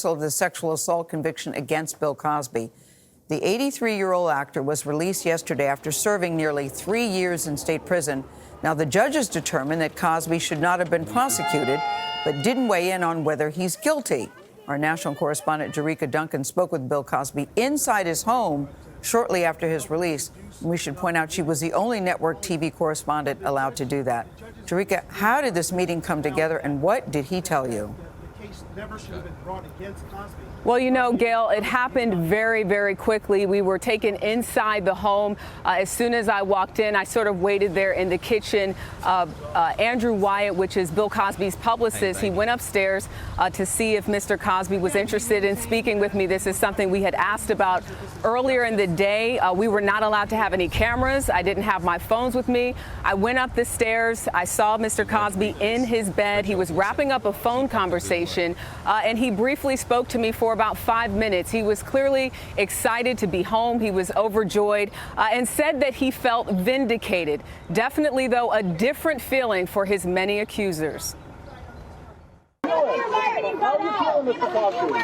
Of the sexual assault conviction against Bill Cosby. The 83-year-old actor was released yesterday after serving nearly 3 years in state prison. Now, the judges determined that Cosby should not have been prosecuted, but didn't weigh in on whether he's guilty. Our national correspondent, Jerika Duncan, spoke with Bill Cosby inside his home shortly after his release. And we should point out she was the only network TV correspondent allowed to do that. Jerika, how did this meeting come together, and what did he tell you? Never should have been brought against Cosby. Well, you know, Gail, it happened very, very quickly. We were taken inside the home. As soon as I walked in, I sort of waited there in the kitchen. Andrew Wyatt, which is Bill Cosby's publicist, he went upstairs to see if Mr. Cosby was interested in speaking with me. This is something we had asked about earlier in the day. We were not allowed to have any cameras. I didn't have my phones with me. I went up the stairs. I saw Mr. Cosby in his bed. He was wrapping up a phone conversation, and he briefly spoke to me for about 5 minutes. He was clearly excited to be home. He was overjoyed and said that he felt vindicated. Definitely, though, a different feeling for his many accusers.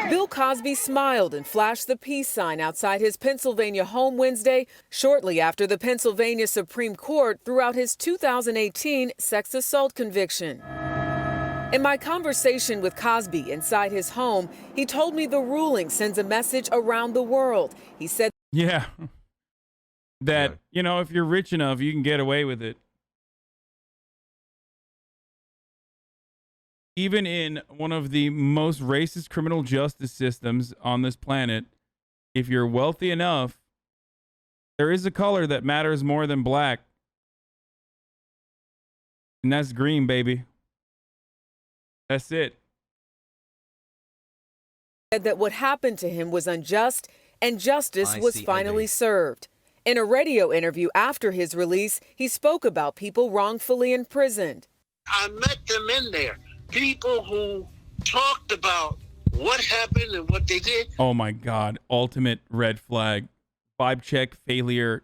Bill Cosby smiled and flashed the peace sign outside his Pennsylvania home Wednesday, shortly after the Pennsylvania Supreme Court threw out his 2018 sex assault conviction. In my conversation with Cosby inside his home, he told me the ruling sends a message around the world. He said, yeah, that, you know, if you're rich enough, you can get away with it. Even in one of the most racist criminal justice systems on this planet, if you're wealthy enough, there is a color that matters more than black. And that's green, baby. That's it. Said that what happened to him was unjust and justice was finally served. In a radio interview after his release, he spoke about people wrongfully imprisoned. I met them in there. People who talked about what happened and what they did. Oh my God. Ultimate red flag. Vibe check failure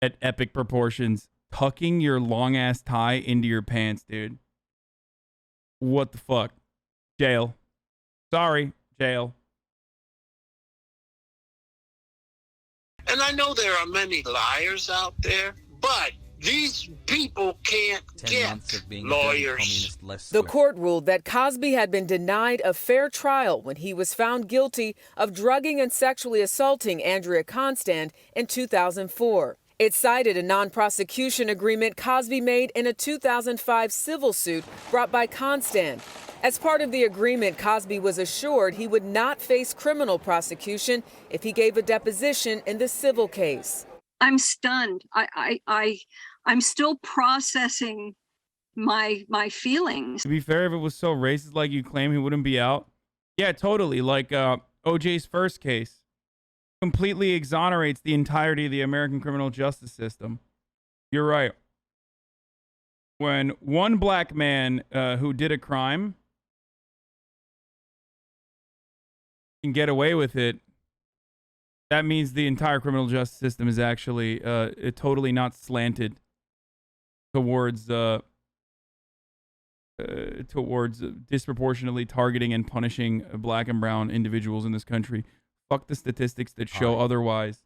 at epic proportions. Tucking your long ass tie into your pants, dude. What the fuck? Jail. Sorry, jail. And I know there are many liars out there, but these people can't get lawyers. The court ruled that Cosby had been denied a fair trial when he was found guilty of drugging and sexually assaulting Andrea Constand in 2004. It cited a non-prosecution agreement Cosby made in a 2005 civil suit brought by Constand. As part of the agreement, Cosby was assured he would not face criminal prosecution if he gave a deposition in the civil case. I'm stunned. I'm still processing my feelings. To be fair, if it was so racist like you claim, he wouldn't be out. Yeah, totally. Like OJ's first case completely exonerates the entirety of the American criminal justice system. You're right. When one black man who did a crime can get away with it, that means the entire criminal justice system is actually totally not slanted towards disproportionately targeting and punishing black and brown individuals in this country. Fuck the statistics that show otherwise.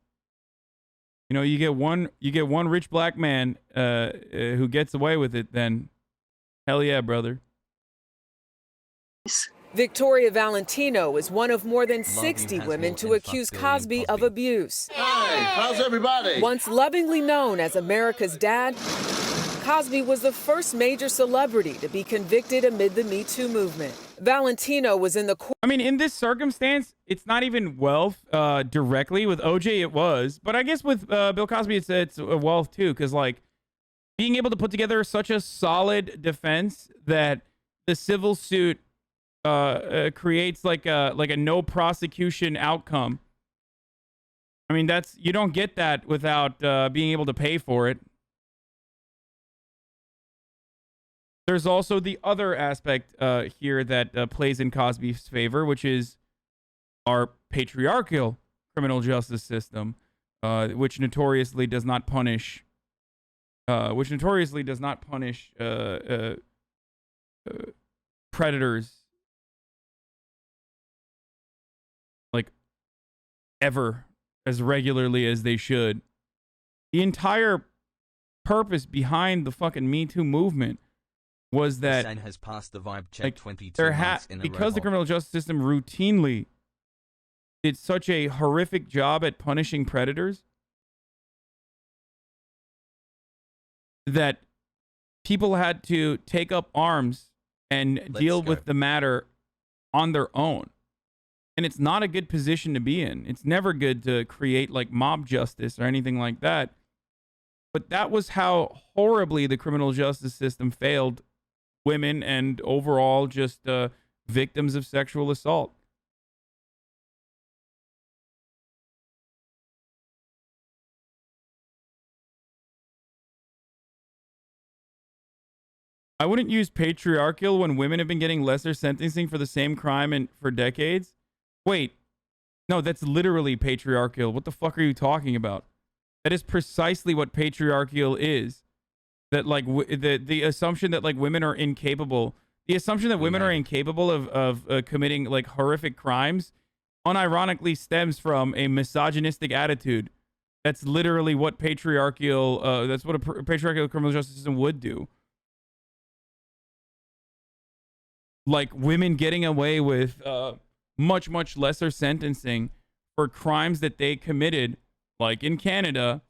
You know, you get one rich black man who gets away with it, then hell yeah, brother. Victoria Valentino is one of more than 60 women to accuse Cosby of abuse. Hey, how's everybody? Once lovingly known as America's dad, Cosby was the first major celebrity to be convicted amid the Me Too movement. Valentino was in the court. I mean, in this circumstance, it's not even wealth directly. With OJ, it was. But I guess with Bill Cosby, it's wealth too. Because, like, being able to put together such a solid defense that the civil suit creates like a no prosecution outcome. I mean, you don't get that without being able to pay for it. There's also the other aspect here that plays in Cosby's favor, which is our patriarchal criminal justice system, which notoriously does not punish predators ever as regularly as they should. The entire purpose behind the fucking Me Too movement was that Hasan has passed the vibe check like, 22 there months in a because the row. criminal justice system routinely did such a horrific job at punishing predators that people had to take up arms and deal with the matter on their own. And it's not a good position to be in. It's never good to create like mob justice or anything like that. But that was how horribly the criminal justice system failed women and overall just victims of sexual assault. I wouldn't use patriarchal when women have been getting lesser sentencing for the same crime and for decades. Wait, no, that's literally patriarchal. What the fuck are you talking about? That is precisely what patriarchal is. That like the assumption that like women are incapable, the assumption that women are incapable of committing like horrific crimes, unironically stems from a misogynistic attitude. That's literally what patriarchal. That's what a patriarchal criminal justice system would do. Like women getting away with much lesser sentencing for crimes that they committed, like in Canada,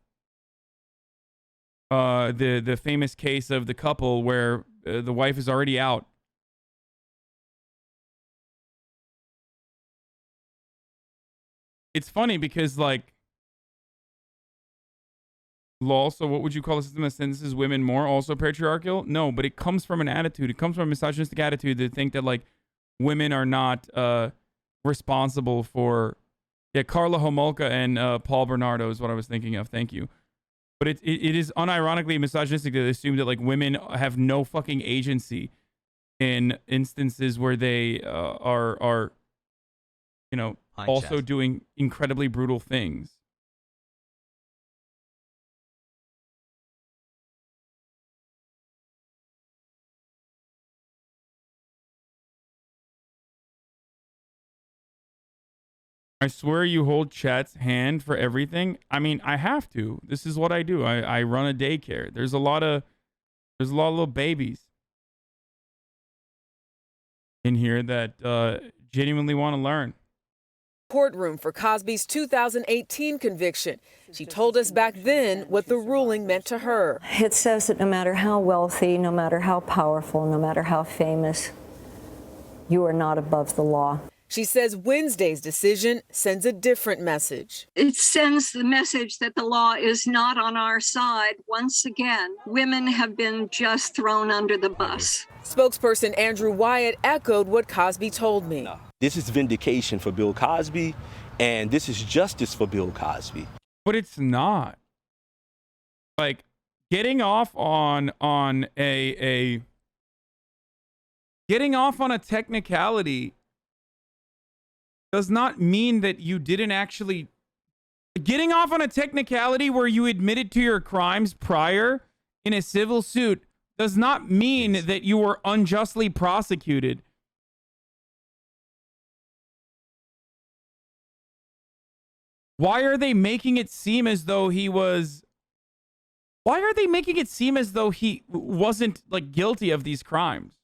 the famous case of the couple where the wife is already out. It's funny because like law, so what would you call a system that sentences women more? Also patriarchal? No, but it comes from an attitude. It comes from a misogynistic attitude to think that like women are not responsible for. Yeah, Carla Homolka and Paul Bernardo is what I was thinking of. Thank you. But it is unironically misogynistic to assume that like women have no fucking agency in instances where they are you know also doing incredibly brutal things. I swear you hold chat's hand for everything. I mean, I have to. This is what I do. I run a daycare. There's a lot of little babies in here that genuinely want to learn. Courtroom for Cosby's 2018 conviction. She told us back then what the ruling meant to her. It says that no matter how wealthy, no matter how powerful, no matter how famous, you are not above the law. She says Wednesday's decision sends a different message. It sends the message that the law is not on our side. Once again, women have been just thrown under the bus. Spokesperson Andrew Wyatt echoed what Cosby told me. This is vindication for Bill Cosby, and this is justice for Bill Cosby. But it's not. Like getting off on a technicality does not mean that you didn't actually. Getting off on a technicality where you admitted to your crimes prior in a civil suit does not mean that you were unjustly prosecuted. Why are they making it seem as though he was... Why are they making it seem as though he wasn't like guilty of these crimes?